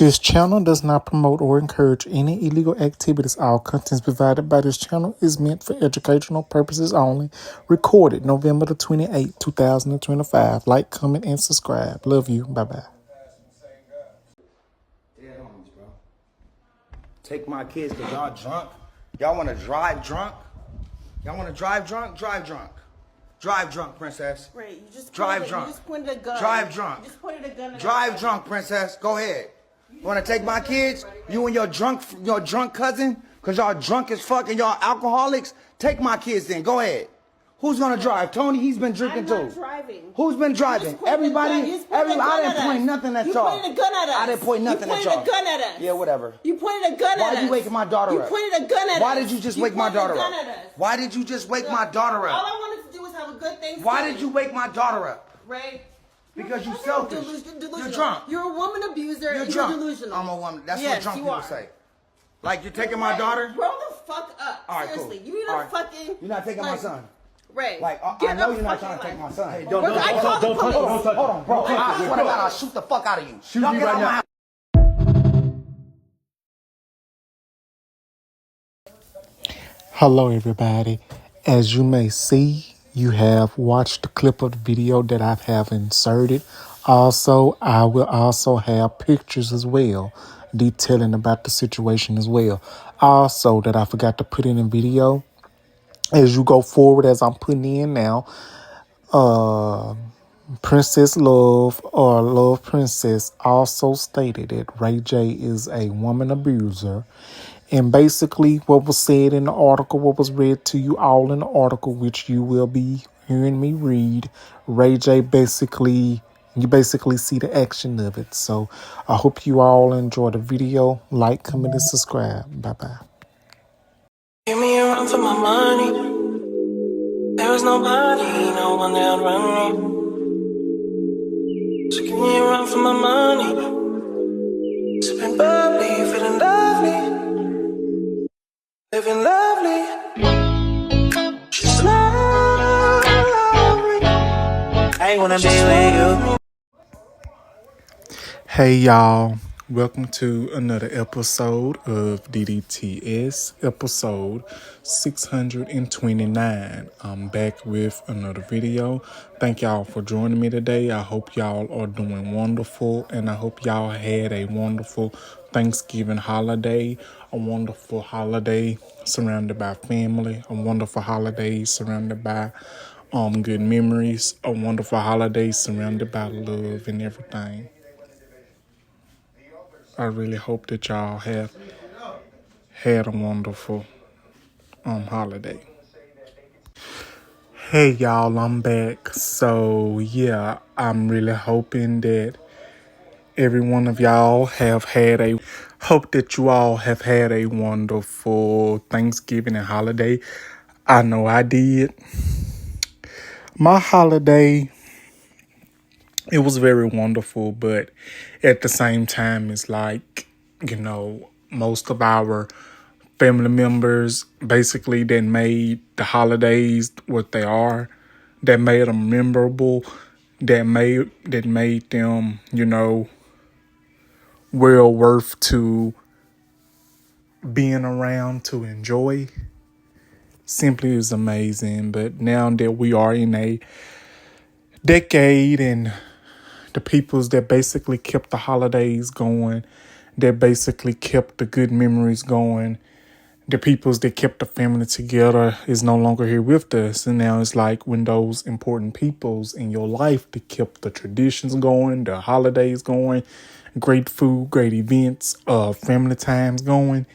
This channel does not promote or encourage any illegal activities. All content provided by this channel is meant for educational purposes only. Recorded November the 28th, 2025. Like, comment, and subscribe. Love you. Bye-bye. Yeah, homies, bro. Take my kids because y'all drunk. Y'all want to drive drunk? Y'all want to drive drunk? Drive drunk. Drive drunk, princess. Right, you just drive drunk. You just pointed a gun. Drive drunk. You just pointed a gun. Drive drunk, princess. Go ahead. You want to take my kids? You and your drunk cousin? Because y'all drunk as fuck and y'all alcoholics? Take my kids then. Go ahead. Who's going to drive? Tony, he's been drinking too. I'm not driving. Who's been driving? Everybody? I didn't point nothing at y'all. You pointed a gun at us. I didn't point nothing at y'all. You pointed a gun at us. Yeah, whatever. You pointed a gun at us. Why you waking my daughter up? You pointed a gun at us. Why did you just wake my daughter up? Why did you just wake my daughter All up? I wanted to do was have a good Thanksgiving. Why did you wake my daughter up? Ray. Because you're selfish. You're drunk. You're a woman abuser. You're and drunk. You're delusional. I'm a woman. That's yes, what drunk you people are. say. Like, you're taking my daughter? Grow the fuck up. All right, seriously. cool. You need to fucking... You're not taking my son. Ray. Like, I know you're not trying to take my son. Hey, don't touch Hold on, bro. I swear to God, I'll shoot the fuck out of you. Shoot you right now. Hello, everybody. As you may see, you have watched the clip of the video that I have inserted. Also, I will also have pictures as well, detailing about the situation as well. Also, that I forgot to put in a video. As you go forward, as I'm putting in now, Princess Love or Love Princess also stated that Ray J is a woman abuser. And basically what was said in the article, what was read to you all in the article, which you will be hearing me read, Ray J you basically see the action of it. So I hope you all enjoy the video. Like, comment, and subscribe. Bye-bye. Give me a run for my money. There is nobody, no one that run me. So give me a run for my money. Sipping bubbly, feeling lovely. Living lovely. She's lovely. I wanna be with you. Hey y'all, welcome to another episode of DDTS, episode 629. I'm back with another video. Thank y'all for joining me today. I hope y'all are doing wonderful, and I hope y'all had a wonderful Thanksgiving holiday, a wonderful holiday surrounded by family, a wonderful holiday surrounded by good memories, a wonderful holiday surrounded by love and everything. I really hope that y'all have had a wonderful holiday. Hey y'all, I'm back. So yeah, I'm really hoping that every one of y'all hope that you all have had a wonderful Thanksgiving and holiday. I know I did. My holiday, it was very wonderful, but at the same time, it's like, most of our family members basically that made the holidays what they are, that made them memorable, that made them, well worth to being around to enjoy. Simply is amazing. But now that we are in a decade and the peoples that basically kept the holidays going, that basically kept the good memories going, the peoples that kept the family together is no longer here with us. And now it's like when those important peoples in your life that kept the traditions going, the holidays going, great food, great events, family times going,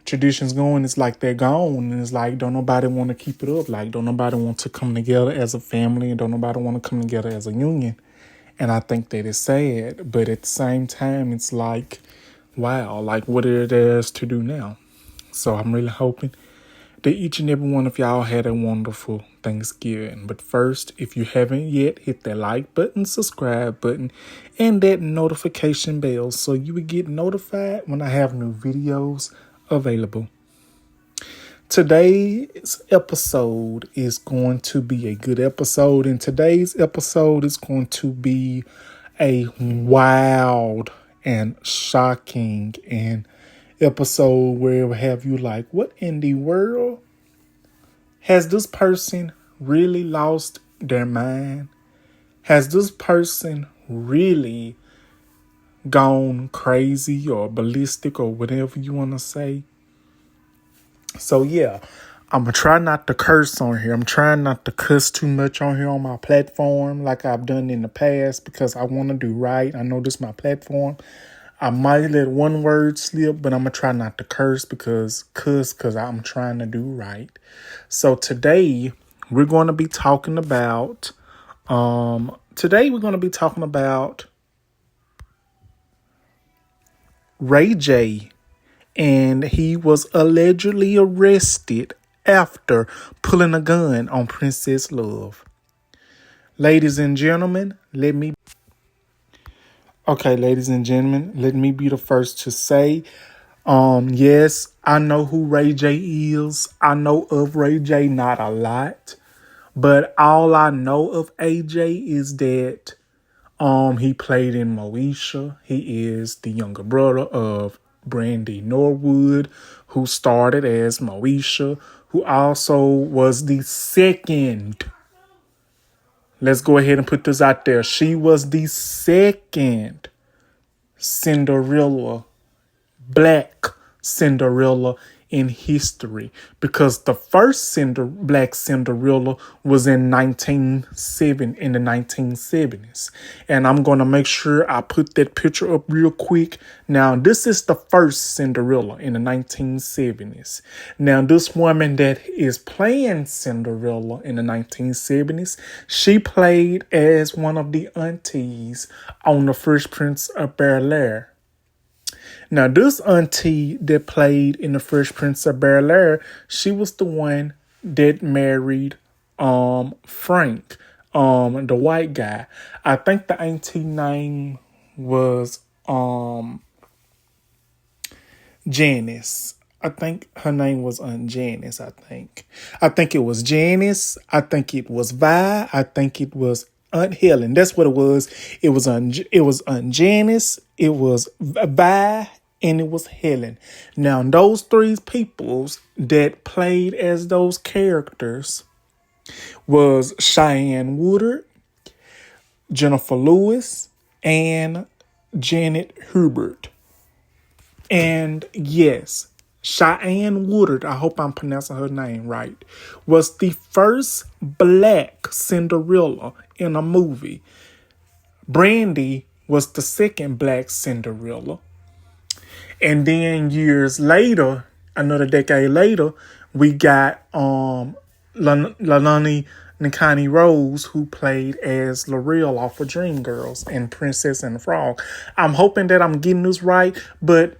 traditions going, it's like they're gone. And it's like, don't nobody want to keep it up. Like, don't nobody want to come together as a family, and don't nobody want to come together as a union. And I think that is sad. But at the same time, it's like, wow, like what are there to do now? So I'm really hoping that each and every one of y'all had a wonderful Thanksgiving. But first, if you haven't yet, hit that like button, subscribe button, and that notification bell so you will get notified when I have new videos available. Today's episode is going to be a good episode, and today's episode is going to be a wild and shocking and episode where it will have you like, what in the world? Has this person really lost their mind? Has this person really gone crazy or ballistic or whatever you want to say? So yeah, I'm going to try not to curse on here. I'm trying not to cuss too much on here on my platform like I've done in the past because I want to do right. I know this is my platform. I might let one word slip, but I'm going to try not to curse because I'm trying to do right. So today we're going to be talking about Ray J, and he was allegedly arrested after pulling a gun on Princess Love. Ladies and gentlemen, let me be the first to say, yes, I know who Ray J is. I know of Ray J, not a lot, but all I know of AJ is that he played in Moesha. He is the younger brother of Brandy Norwood, who started as Moesha, who also was the second. Let's go ahead and put this out there. She was the second Cinderella, Black Cinderella in history, because the first Black Cinderella was in the 1970s. And I'm going to make sure I put that picture up real quick. Now, this is the first Cinderella in the 1970s. Now, this woman that is playing Cinderella in the 1970s, she played as one of the aunties on The Fresh Prince of Bel-Air. Now, this auntie that played in The Fresh Prince of Bel-Air, she was the one that married Frank, the white guy. I think the auntie name was Janice. I think her name was Aunt Janice, I think it was Janice. I think it was Vi. I think it was Aunt Helen. That's what it was. It was Aunt Janice. It was Vi. And it was Helen. Now, those three peoples that played as those characters was Cheyenne Woodard, Jennifer Lewis, and Janet Hubert. And yes, Cheyenne Woodard, I hope I'm pronouncing her name right, was the first Black Cinderella in a movie. Brandy was the second Black Cinderella. And then years later, another decade later, we got Lani Nikani Rose, who played as L'Oreal off of Dreamgirls and Princess and the Frog. I'm hoping that I'm getting this right, but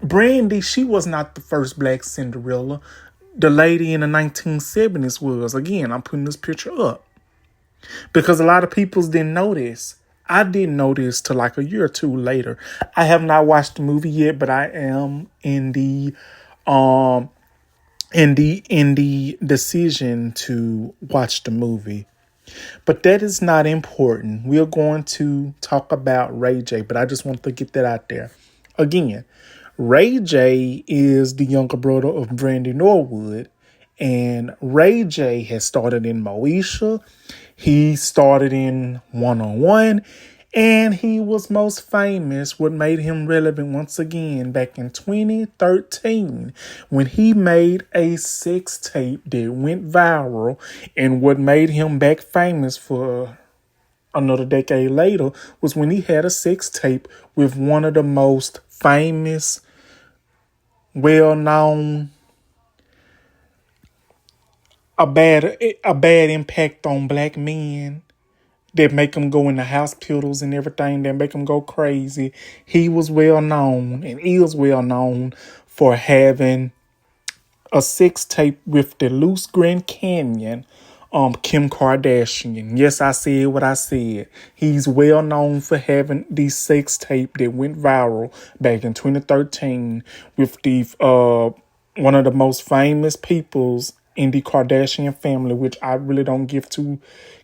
Brandy, she was not the first Black Cinderella. The lady in the 1970s was. Again, I'm putting this picture up because a lot of people didn't know this. I didn't know this till like a year or two later. I have not watched the movie yet, but I am in the decision to watch the movie. But that is not important. We're going to talk about Ray J, but I just want to get that out there. Again, Ray J is the younger brother of Brandy Norwood, and Ray J has started in Moesha. He started in 101, and he was most famous, what made him relevant once again back in 2013 when he made a sex tape that went viral, and what made him back famous for another decade later was when he had a sex tape with one of the most famous, well-known, a bad impact on Black men that make them go into hospitals and everything, that make them go crazy. He was well known and is well known for having a sex tape with the loose Grand Canyon, Kim Kardashian. Yes, I said what I said. He's well known for having the sex tape that went viral back in 2013 with the one of the most famous peoples in the Kardashian family, which I really don't give two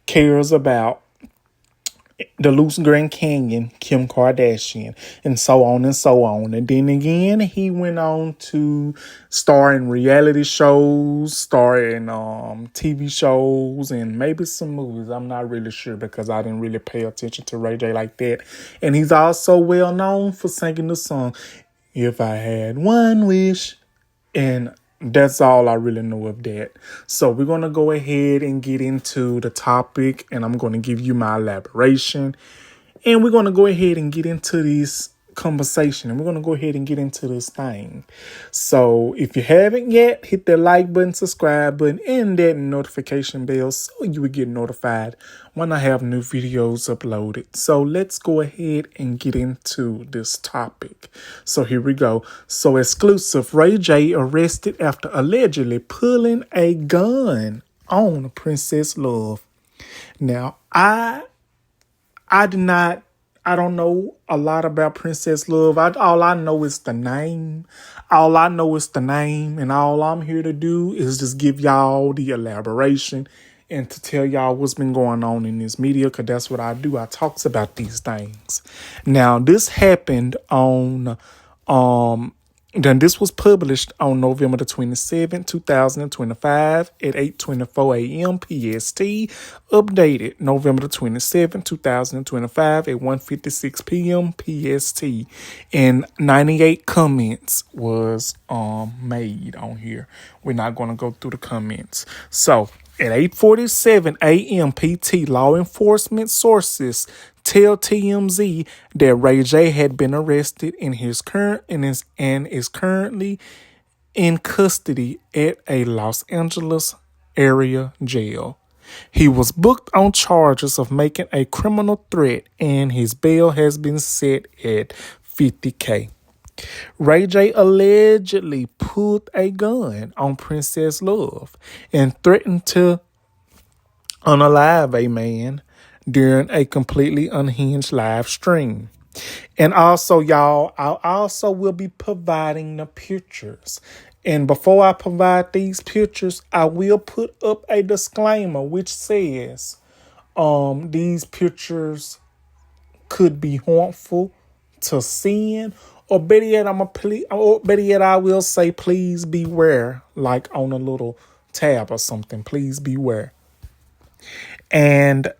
cares about. the Loose Grand Canyon, Kim Kardashian, and so on and so on. And then again, he went on to star in reality shows, star in TV shows, and maybe some movies. I'm not really sure because I didn't really pay attention to Ray J like that. And he's also well known for singing the song, If I Had One Wish. And that's all I really know of that. So we're going to go ahead and get into the topic, and I'm going to give you my elaboration. And we're going to go ahead and get into this conversation, and we're going to go ahead and get into this thing. So if you haven't yet, hit that like button, subscribe button, and that notification bell so you will get notified when I have new videos uploaded. So let's go ahead and get into this topic. So here we go. So exclusive, Ray J arrested after allegedly pulling a gun on Princess Love. Now, I don't know a lot about Princess Love. All I know is the name. All I know is the name. And all I'm here to do is just give y'all the elaboration and to tell y'all what's been going on in this media, because that's what I do. I talks about these things. Now, this happened on then this was published on November the 27th, 2025 at 8:24 a.m. PST. Updated November the 27th, 2025 at 1:56 p.m. PST. And 98 comments was made on here. We're not going to go through the comments. So at 8:47 a.m. PT, law enforcement sources tell TMZ that Ray J had been arrested and is currently in custody at a Los Angeles area jail. He was booked on charges of making a criminal threat, and his bail has been set at $50K. Ray J allegedly pulled a gun on Princess Love and threatened to unalive a man during a completely unhinged live stream. And also, y'all, I also will be providing the pictures. And before I provide these pictures, I will put up a disclaimer which says these pictures could be harmful to sin, or better yet, I will say please beware, like on a little tab or something. Please beware. And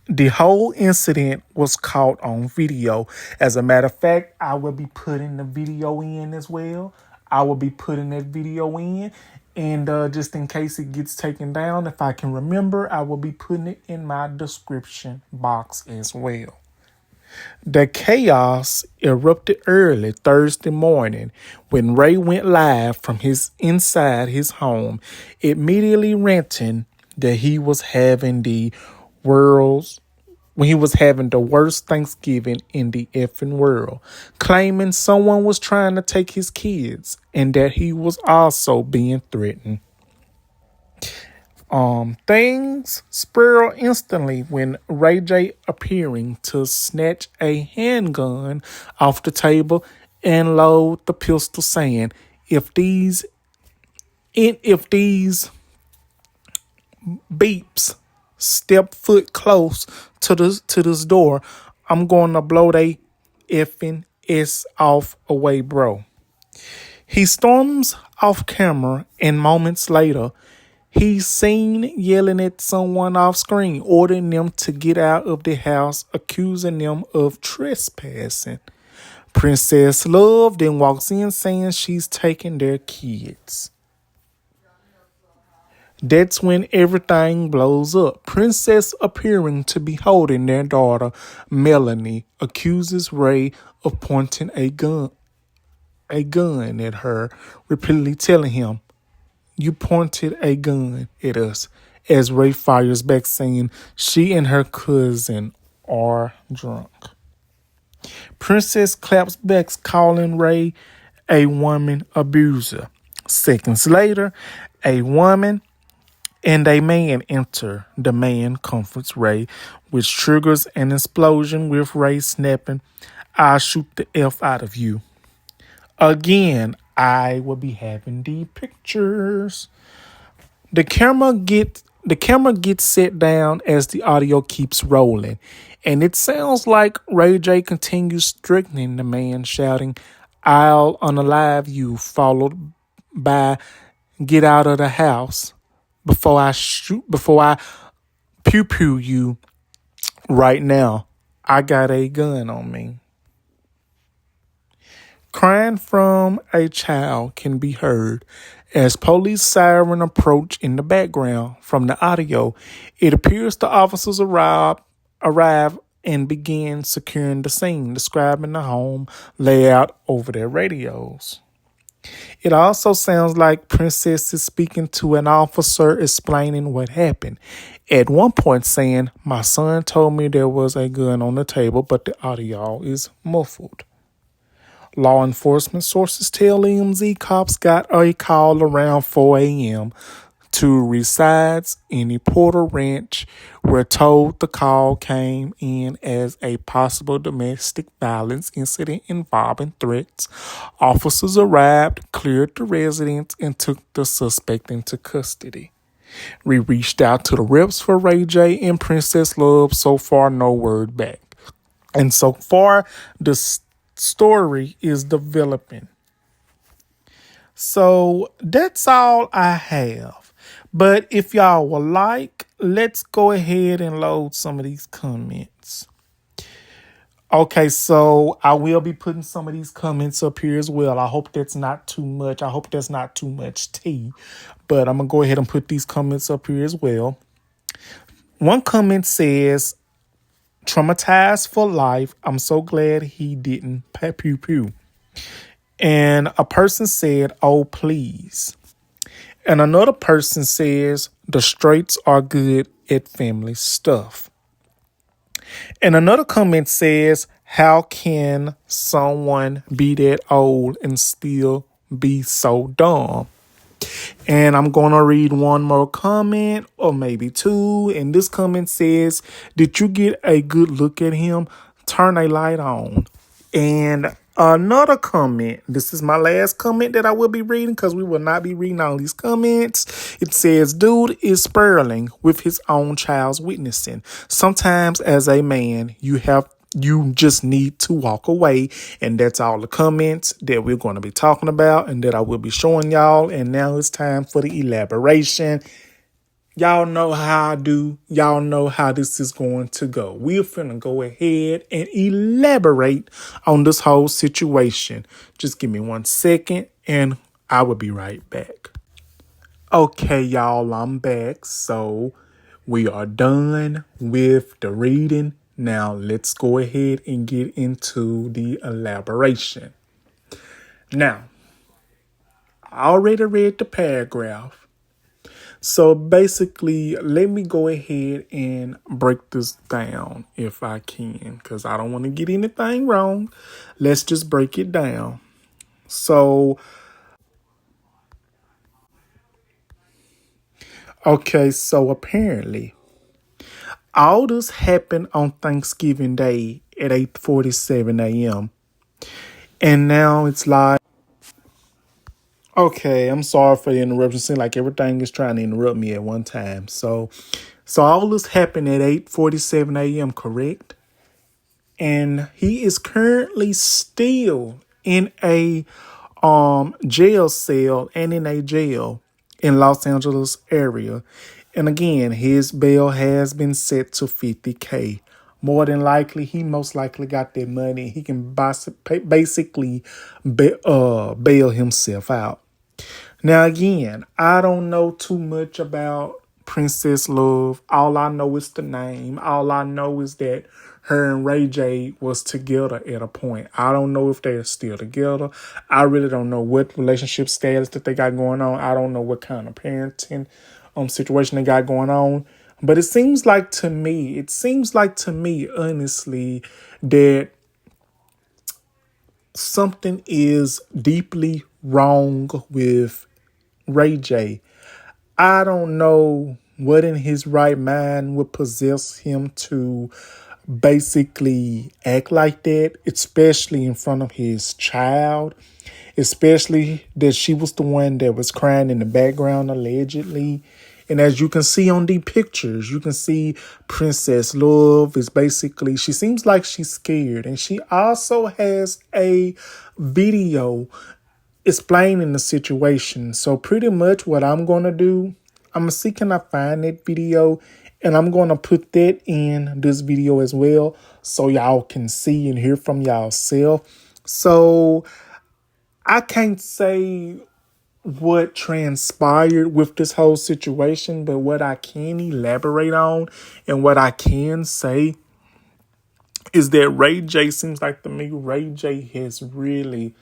the whole incident was caught on video. As a matter of fact, I will be putting the video in as well. I will be putting that video in. And just in case it gets taken down, if I can remember, I will be putting it in my description box as well. The chaos erupted early Thursday morning when Ray went live from inside his home, immediately ranting that he was having the worst Thanksgiving in the effing world, claiming someone was trying to take his kids and that he was also being threatened. Things spiraled instantly when Ray J appearing to snatch a handgun off the table and load the pistol, saying, if these beeps step foot close to this door, I'm going to blow they effing S off away, bro. He storms off camera, and moments later, he's seen yelling at someone off screen, ordering them to get out of the house, accusing them of trespassing. Princess Love then walks in saying she's taking their kids. That's when everything blows up. Princess, appearing to be holding their daughter, Melanie, accuses Ray of pointing a gun at her, repeatedly telling him, "You pointed a gun at us," as Ray fires back, saying she and her cousin are drunk. Princess claps back, calling Ray a woman abuser. Seconds later, a woman and a man enter. The man comforts Ray, which triggers an explosion with Ray snapping, "I'll shoot the F out of you." Again, I will be having the pictures. The camera gets set down as the audio keeps rolling, And it sounds like Ray J continues strengthening the man, shouting, "I'll unalive you," followed by "Get out of the house before I pew pew you right now. I got a gun on me." Crying from a child can be heard as police siren approach in the background. From the audio, it appears the officers arrive and begin securing the scene, describing the home layout over their radios. It also sounds like Princess is speaking to an officer explaining what happened. At one point saying, "My son told me there was a gun on the table, but the audio is muffled." Law enforcement sources tell EMZ cops got a call around 4 a.m. to resides in Porter Ranch. We're told the call came in as a possible domestic violence incident involving threats. Officers arrived, cleared the residence, and took the suspect into custody. We reached out to the reps for Ray J and Princess Love. So far, no word back. And so far, the story is developing. So that's all I have. But if y'all would like, let's go ahead and load some of these comments. Okay, so I will be putting some of these comments up here as well. I hope that's not too much. I hope that's not too much tea. But I'm going to go ahead and put these comments up here as well. One comment says, "Traumatized for life. I'm so glad he didn't pew pew." And a person said, "Oh, please." And another person says, "The straights are good at family stuff." And another comment says, "How can someone be that old and still be so dumb?" And I'm going to read one more comment, or maybe two. And this comment says, "Did you get a good look at him? Turn a light on." And another comment, this is my last comment that I will be reading because we will not be reading all these comments. It says, "Dude is spiraling with his own child's witnessing. Sometimes as a man, you just need to walk away." And that's all the comments that we're going to be talking about and that I will be showing y'all. And now it's time for the elaboration. Y'all know how I do. Y'all know how this is going to go. We're finna go ahead and elaborate on this whole situation. Just give me 1 second and I will be right back. Okay, y'all, I'm back. So we are done with the reading. Now let's go ahead and get into the elaboration. Now, I already read the paragraph. So basically, let me go ahead and break this down if I can, because I don't want to get anything wrong. Let's just break it down. So, okay, so apparently, all this happened on Thanksgiving Day at 8:47 a.m. And now it's like, okay, I'm sorry for the interruption. Seems like everything is trying to interrupt me at one time. So all this happened at 8:47 a.m., correct? And he is currently still in a jail cell and in a jail in Los Angeles area. And again, his bail has been set to $50K. More than likely, he most likely got that money. He can basically bail himself out. Now, again, I don't know too much about Princess Love. All I know is the name. All I know is that her and Ray J was together at a point. I don't know if they're still together. I really don't know what relationship status that they got going on. I don't know what kind of parenting situation they got going on. But it seems like to me, honestly, that something is deeply wrong with Ray J. I don't know what in his right mind would possess him to basically act like that, especially in front of his child, especially that she was the one that was crying in the background allegedly. And as you can see on the pictures, you can see Princess Love is basically, she seems like she's scared. And she also has a video explaining the situation. So pretty much what I'm going to do, I'm going to see can I find that video, and I'm going to put that in this video as well so y'all can see and hear from y'all self. So I can't say what transpired with this whole situation, but what I can elaborate on and what I can say is that Ray J, seems like to me, Ray J has really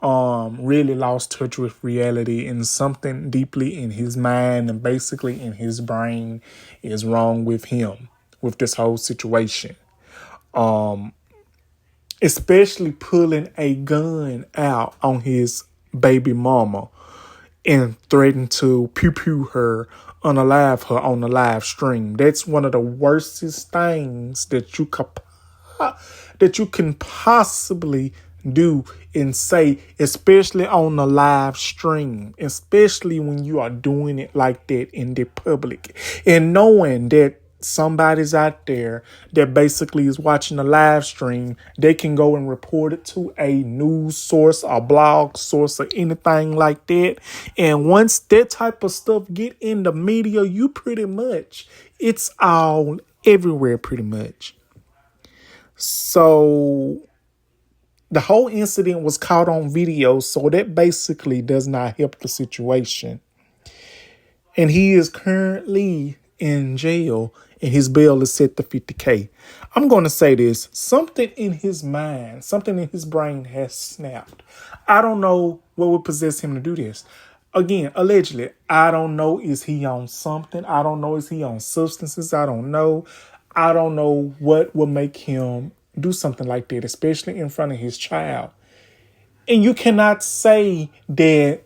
lost touch with reality, and something deeply in his mind and basically in his brain is wrong with him with this whole situation. Especially pulling a gun out on his baby mama and threaten to pew her, unalive her on the live stream. That's one of the worstest things that you can possibly do and say, especially on the live stream, especially when you are doing it like that in the public, and knowing that somebody's out there that basically is watching the live stream. They can go and report it to a news source, a blog source, or anything like that. And once that type of stuff get in the media, you pretty much, it's all everywhere pretty much. So the whole incident was caught on video, so that basically does not help the situation. And he is currently in jail, and his bail is set to $50,000. I'm going to say this. Something in his mind, something in his brain has snapped. I don't know what would possess him to do this. Again, allegedly, I don't know. Is he on something? I don't know. Is he on substances? I don't know. I don't know what will make him do something like that, especially in front of his child. And you cannot say that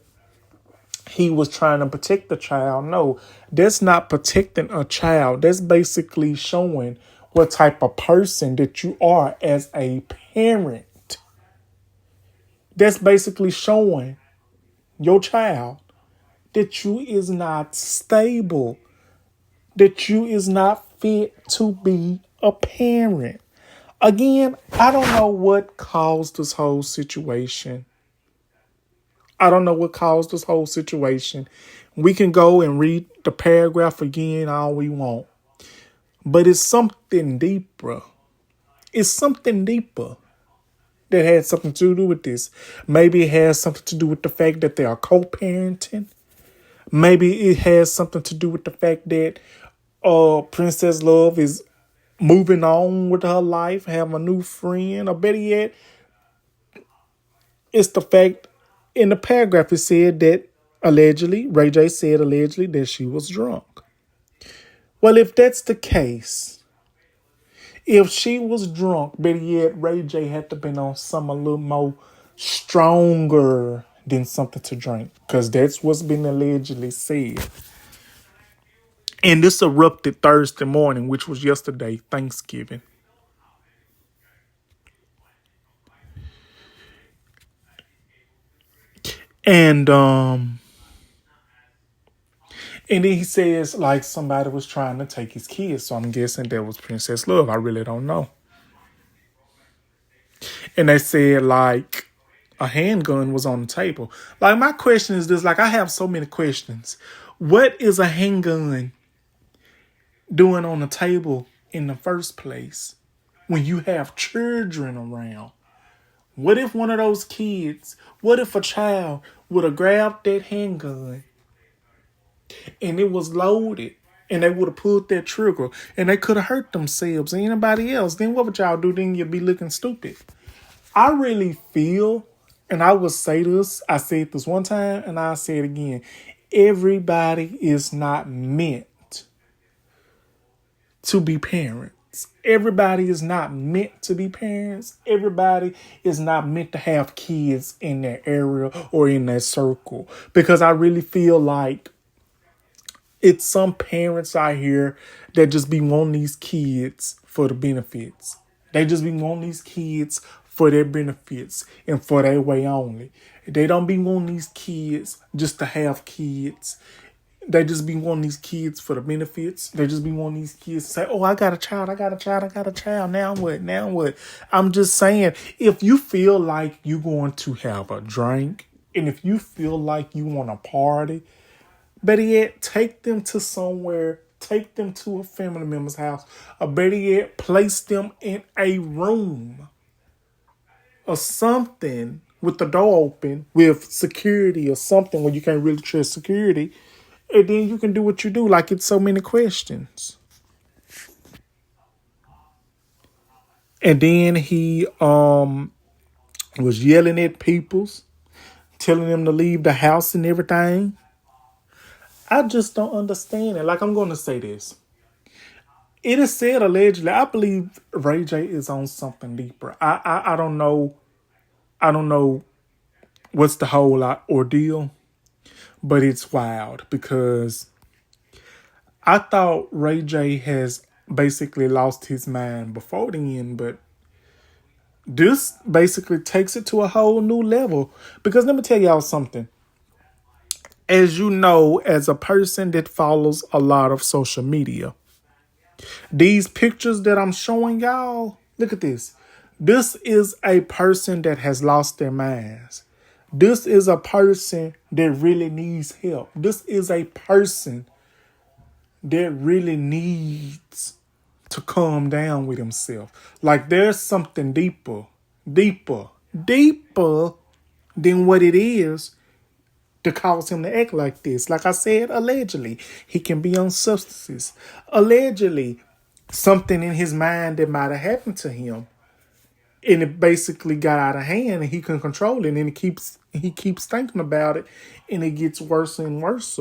he was trying to protect the child. No, that's not protecting a child. That's basically showing what type of person that you are as a parent. That's basically showing your child that you is not stable, that you is not fit to be a parent. Again, I don't know what caused this whole situation. We can go and read the paragraph again all we want. But it's something deeper. It's something deeper that had something to do with this. Maybe it has something to do with the fact that they are co-parenting. Maybe it has something to do with the fact that Princess Love is moving on with her life, have a new friend, or better yet, it's the fact in the paragraph it said that allegedly, Ray J said allegedly that she was drunk. Well, if that's the case, if she was drunk, better yet, Ray J had to been on some a little more stronger than something to drink, because that's what's been allegedly said. And this erupted Thursday morning, which was yesterday, Thanksgiving. And then he says like somebody was trying to take his kids. So I'm guessing that was Princess Love. I really don't know. And they said like a handgun was on the table. Like my question is this, like I have so many questions. What is a handgun doing on the table in the first place when you have children around? What if one of those kids, what if a child would have grabbed that handgun and it was loaded and they would have pulled that trigger and they could have hurt themselves or anybody else? Then what would y'all do? Then you'd be looking stupid. I really feel, and I will say this, I said this one time and I'll say it again. Everybody is not meant to be parents. Everybody is not meant to be parents. Everybody is not meant to have kids in their area or in their circle. Because I really feel like it's some parents out here that just be wanting these kids for the benefits. They just be wanting these kids for their benefits and for their way only. They don't be wanting these kids just to have kids. They just be wanting these kids for the benefits. They just be wanting these kids to say, oh, I got a child, I got a child, I got a child. Now what? Now what? I'm just saying, if you feel like you're going to have a drink and if you feel like you want to party, better yet, take them to somewhere, take them to a family member's house, or better yet, place them in a room or something with the door open with security or something where you can't really trust security. And then you can do what you do. Like, it's so many questions. And then he was yelling at peoples, telling them to leave the house and everything. I just don't understand it. Like, I'm going to say this. It is said allegedly, I believe Ray J is on something deeper. I don't know. I don't know what's the whole ordeal, but it's wild because I thought Ray J has basically lost his mind before then, but this basically takes it to a whole new level. Because let me tell y'all something. As you know, as a person that follows a lot of social media, these pictures that I'm showing y'all, look at this. This is a person that has lost their minds. This is a person that really needs help. This is a person that really needs to calm down with himself. Like, there's something deeper than what it is to cause him to act like this. Like I said, allegedly, he can be on substances. Allegedly, something in his mind that might have happened to him, and it basically got out of hand, and he couldn't control it, and he keeps thinking about it, and it gets worse and worse.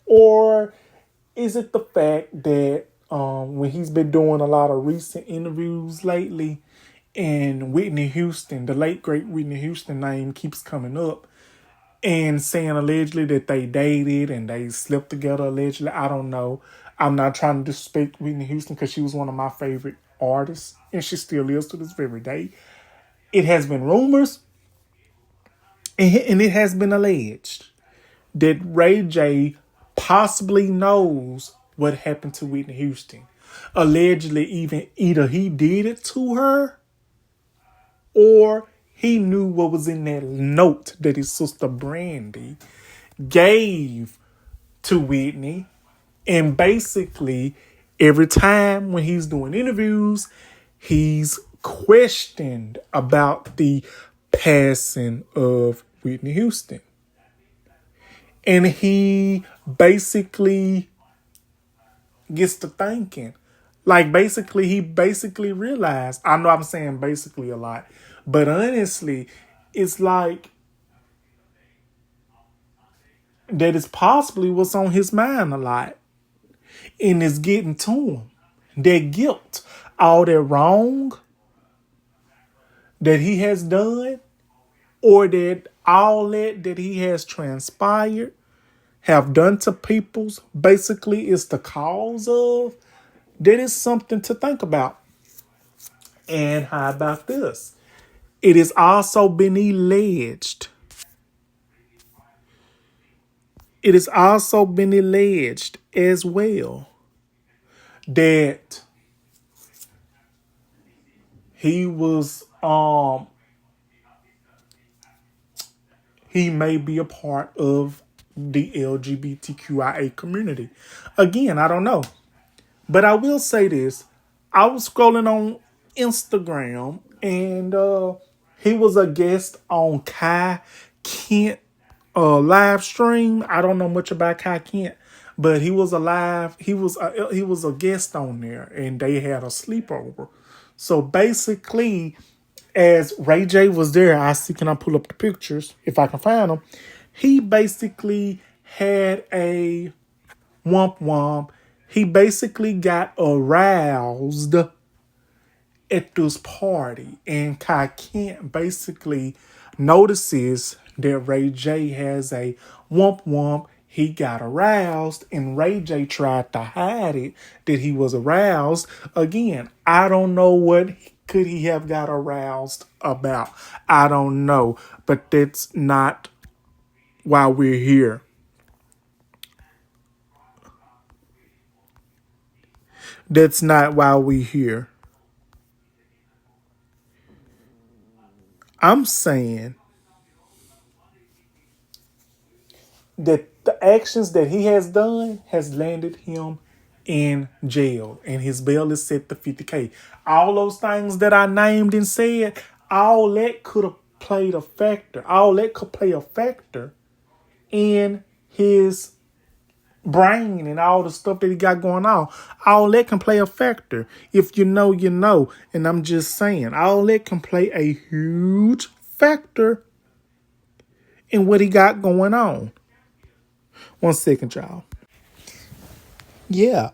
Or is it the fact that when he's been doing a lot of recent interviews lately, and Whitney Houston, the late great Whitney Houston name keeps coming up, and saying allegedly that they dated and they slept together allegedly? I don't know. I'm not trying to disrespect Whitney Houston because she was one of my favorite artists, and she still is to this very day. It has been rumors, and it has been alleged that Ray J possibly knows what happened to Whitney Houston. Allegedly, even either he did it to her, or he knew what was in that note that his sister Brandy gave to Whitney. And basically, every time when he's doing interviews, he's questioned about the passing of Whitney Houston. And he basically gets to thinking. Like, basically, he basically realized, I know I'm saying basically a lot, but honestly, it's like that is possibly what's on his mind a lot. And it's getting to him. That guilt, all that wrong that he has done, or that all that he has transpired, have done to people's, basically is the cause of, that is something to think about. And how about this? It has also been alleged. It has also been alleged as well that he was he may be a part of the LGBTQIA community. Again, I don't know. But I will say this. I was scrolling on Instagram, and he was a guest on Kai Kent live stream. I don't know much about Kai Kent, but he was he was a guest on there, and they had a sleepover. So basically, as Ray J was there, can I pull up the pictures if I can find them? He basically had a womp womp. He basically got aroused at this party, and Kai Kent basically notices that Ray J has a womp womp. He got aroused, and Ray J tried to hide it that he was aroused. Again, I don't know what could he have got aroused about. I don't know, but that's not why we're here. That's not why we here. I'm saying that the actions that he has done has landed him in jail, and his bail is set to 50K. All those things that I named and said, all that could have played a factor. All that could play a factor in his brain and all the stuff that he got going on. All that can play a factor. If you know, you know. And I'm just saying, all that can play a huge factor in what he got going on. 1 second, y'all. Yeah,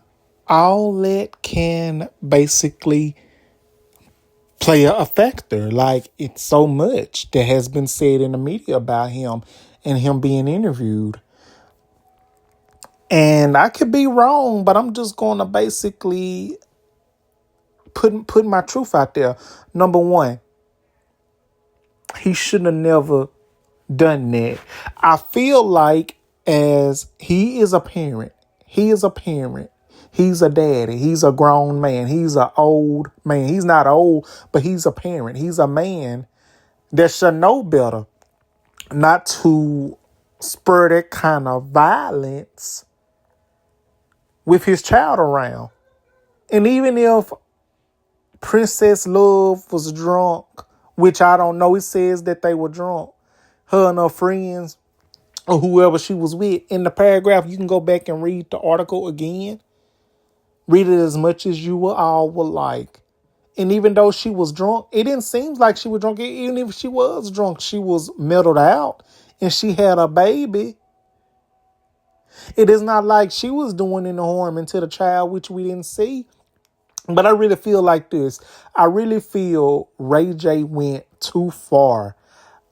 all that can basically play a factor. Like, it's so much that has been said in the media about him and him being interviewed. And I could be wrong, but I'm just going to basically put my truth out there. Number one, he should have never done that. I feel like, as he is a parent, he's a daddy, he's a grown man, he's an old man. He's not old, but he's a parent. He's a man that should know better not to spur that kind of violence with his child around. And even if Princess Love was drunk, which I don't know, it says that they were drunk, her and her friends or whoever she was with, in the paragraph, you can go back and read the article again. Read it as much as you all would like. And even though she was drunk, it didn't seem like she was drunk. Even if she was drunk, she was mellowed out and she had a baby. It is not like she was doing any harm into the child, which we didn't see. But I really feel like this. I really feel Ray J went too far.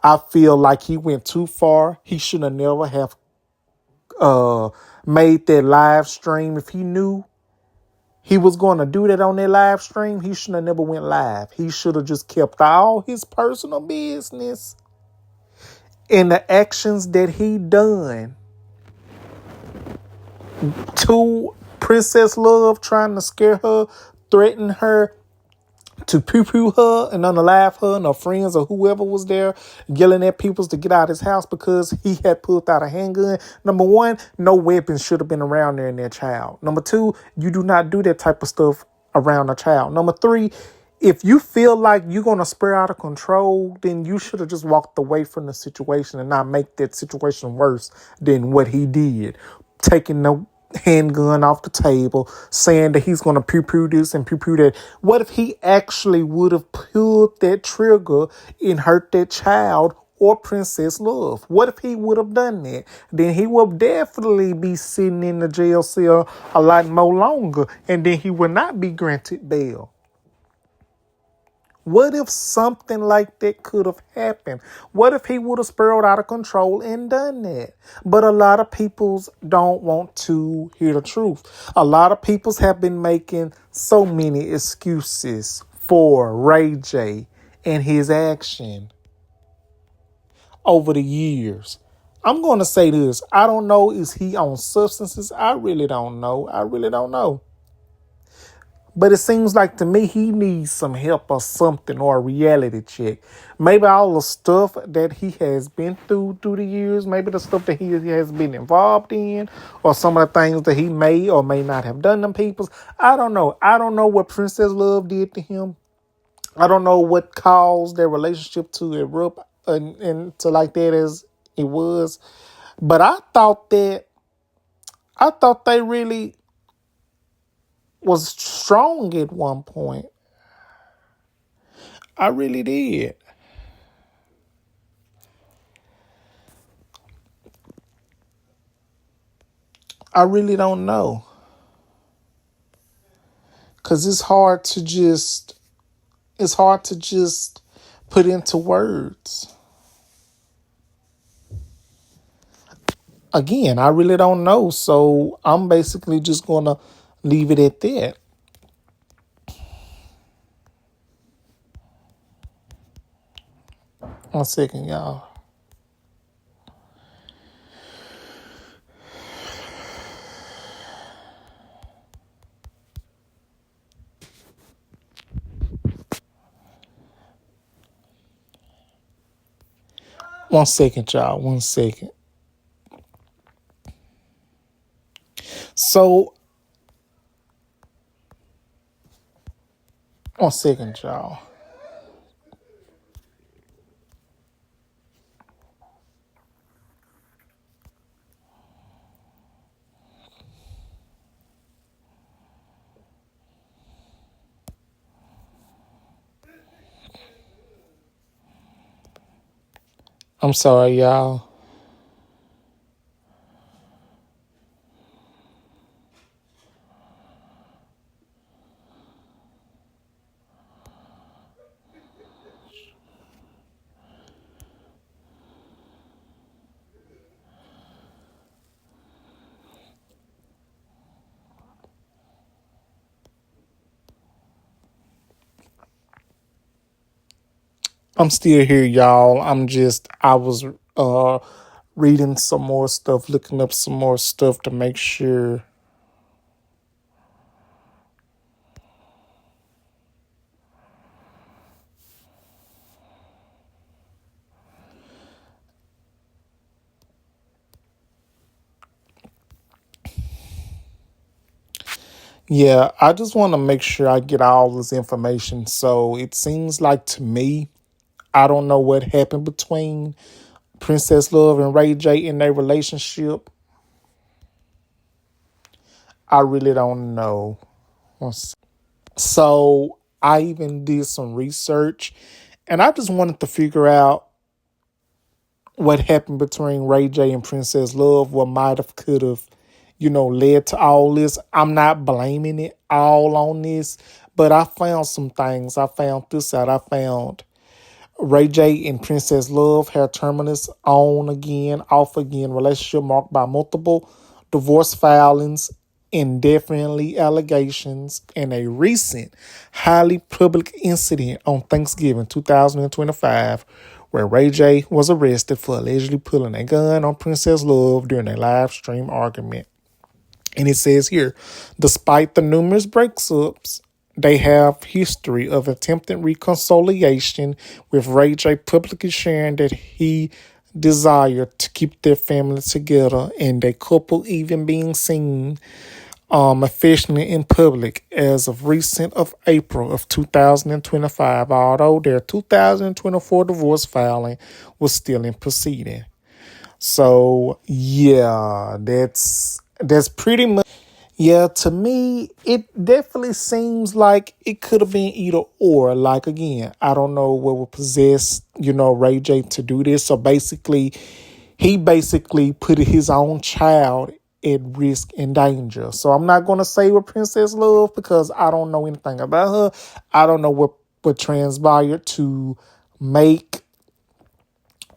I feel like he went too far. He should have never have made that live stream. If he knew he was going to do that on that live stream, he should have never went live. He should have just kept all his personal business and the actions that he done to Princess Love, trying to scare her, threaten her, to poo-poo her and unalive her and her friends or whoever was there, yelling at people to get out of his house because he had pulled out a handgun. Number one, no weapons should have been around there in their child. Number two, you do not do that type of stuff around a child. Number three, if you feel like you're going to spur out of control, then you should have just walked away from the situation and not make that situation worse than what he did. Taking the handgun off the table, saying that he's going to poo-poo this and poo-poo that. What if he actually would have pulled that trigger and hurt that child or Princess Love? What if he would have done that? Then he will definitely be sitting in the jail cell a lot more longer, and then he will not be granted bail. What if something like that could have happened? What if he would have spiraled out of control and done that? But a lot of people don't want to hear the truth. A lot of people have been making so many excuses for Ray J and his action over the years. I'm going to say this. I don't know. Is he on substances? I really don't know. But it seems like to me he needs some help or something, or a reality check. Maybe all the stuff that he has been through the years, maybe the stuff that he has been involved in, or some of the things that he may or may not have done to people. I don't know. I don't know what Princess Love did to him. I don't know what caused their relationship to erupt and to like that as it was. But I thought they really was strong at one point. I really did. I really don't know. Because it's hard to just put into words. Again, I really don't know. So I'm basically just going to leave it at that. One second, y'all. 1 second, y'all. 1 second. So, 1 second, y'all. I'm sorry, y'all. I'm still here, y'all. I was reading some more stuff, looking up some more stuff to make sure. Yeah, I just want to make sure I get all this information. So it seems like to me, I don't know what happened between Princess Love and Ray J in their relationship. I really don't know. So I even did some research and I just wanted to figure out what happened between Ray J and Princess Love, what might have, could have, led to all this. I'm not blaming it all on this, but I found some things. I found this out. I found Ray J and Princess Love had terminus on again, off again relationship marked by multiple divorce filings, indefinitely allegations, and a recent highly public incident on Thanksgiving 2025 where Ray J was arrested for allegedly pulling a gun on Princess Love during a live stream argument. And it says here, despite the numerous breakups, they have history of attempted reconciliation, with Ray J publicly sharing that he desired to keep their family together, and the couple even being seen officially in public as of recent of April of 2025, although their 2024 divorce filing was still in proceeding. So yeah, that's pretty much. Yeah, to me, it definitely seems like it could have been either or. Like, again, I don't know what would possess, Ray J to do this. So basically, he basically put his own child at risk and danger. So I'm not going to say what Princess Love because I don't know anything about her. I don't know what transpired to make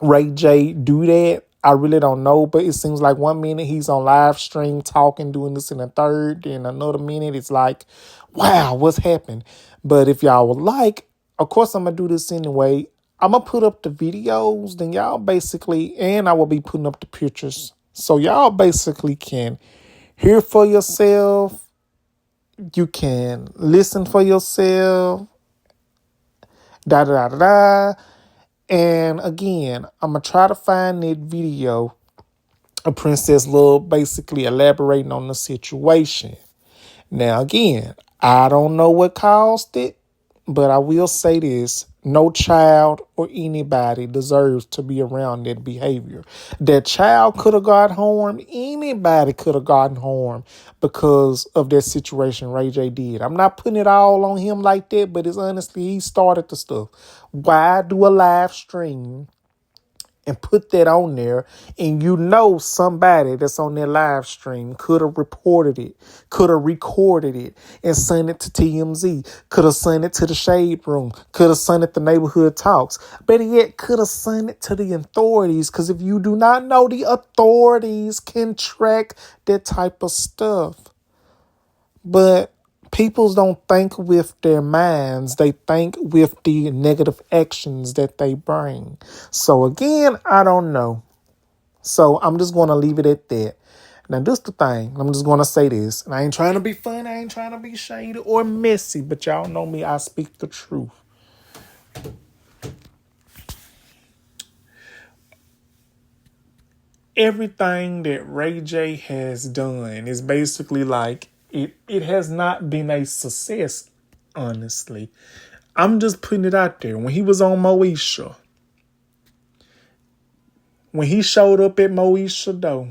Ray J do that. I really don't know, but it seems like 1 minute he's on live stream talking, doing this in the third, then another minute it's like, wow, what's happened? But if y'all would like, of course I'm gonna do this anyway. I'm gonna put up the videos, then y'all basically, and I will be putting up the pictures. So y'all basically can hear for yourself. You can listen for yourself. Da da da da. And again, I'm going to try to find that video of Princess Love basically elaborating on the situation. Now, again, I don't know what caused it, but I will say this. No child or anybody deserves to be around that behavior. That child could have got harmed. Anybody could have gotten harmed because of that situation Ray J did. I'm not putting it all on him like that, but it's honestly, he started the stuff. Why do a live stream and put that on there, and somebody that's on their live stream could have reported it, could have recorded it and sent it to TMZ, could have sent it to the Shade Room, could have sent it to Neighborhood Talks, better yet, could have sent it to the authorities, because if you do not know, the authorities can track that type of stuff. But people don't think with their minds. They think with the negative actions that they bring. So again, I don't know. So I'm just going to leave it at that. Now, this the thing. I'm just going to say this. And I ain't trying to be funny. I ain't trying to be shady or messy. But y'all know me. I speak the truth. everything that Ray J has done is basically like it has not been a success, honestly. I'm just putting it out there. When he was on Moesha, when he showed up at Moesha though,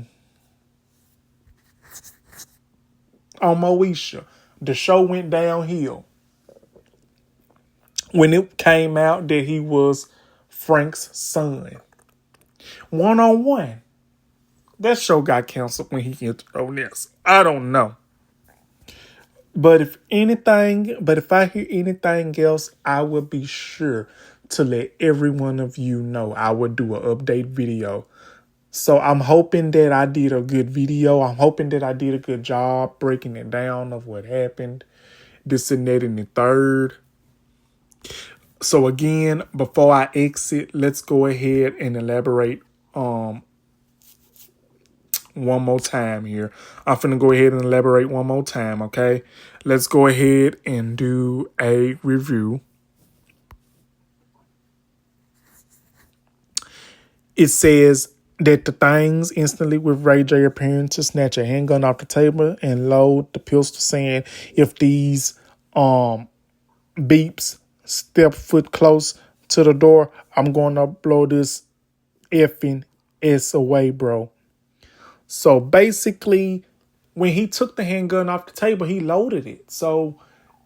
on Moesha, the show went downhill. When it came out that he was Frank's son. 1-on-1. That show got canceled when he entered on this. I don't know. But if I hear anything else, I will be sure to let every one of you know. I will do an update video. So I'm hoping that I did a good video. I'm hoping that I did a good job breaking it down of what happened. This and that and the third. So again, before I exit, let's go ahead and elaborate one more time here. I'm finna go ahead and elaborate one more time, okay? Let's go ahead and do a review. It says that the things instantly with Ray J appearing to snatch a handgun off the table and load the pistol, saying if these beeps step foot close to the door, I'm going to blow this effing S away, bro. So basically, when he took the handgun off the table, he loaded it. So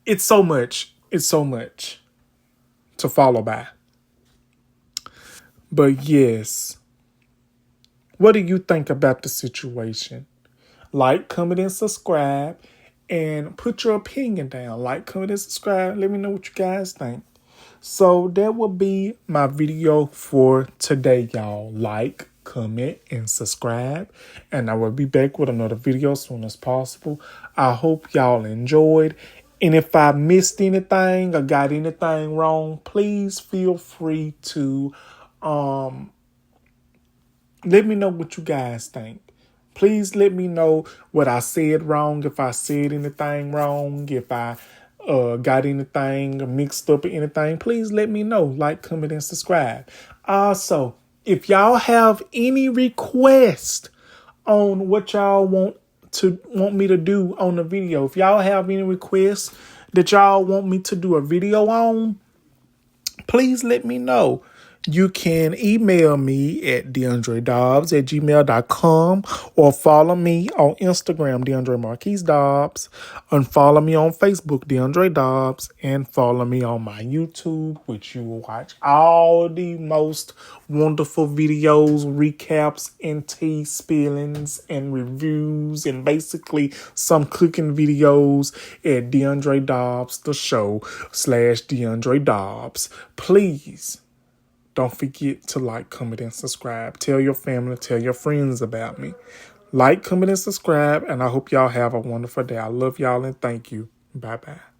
it's so much. It's so much to follow by. But yes, what do you think about the situation? Like, comment, and subscribe. And put your opinion down. Like, comment, and subscribe. Let me know what you guys think. So that will be my video for today, y'all. Like, comment, and subscribe. And I will be back with another video as soon as possible. I hope y'all enjoyed. And if I missed anything or got anything wrong, please feel free to let me know what you guys think. Please let me know what I said wrong, if I said anything wrong, if I got anything mixed up or anything. Please let me know. Like, comment, and subscribe. Also, if y'all have any request on what y'all want me to do on the video, if y'all have any requests that y'all want me to do a video on, please let me know. You can email me at deandredobbs@gmail.com or follow me on Instagram, DeAndre Marquise Dobbs, and follow me on Facebook, DeAndre Dobbs, and follow me on my YouTube, which you will watch all the most wonderful videos, recaps, and tea spillings, and reviews, and basically some cooking videos at DeAndre Dobbs, the show, /DeAndre Dobbs. Please don't forget to like, comment, and subscribe. Tell your family, tell your friends about me. Like, comment, and subscribe, and I hope y'all have a wonderful day. I love y'all and thank you. Bye-bye.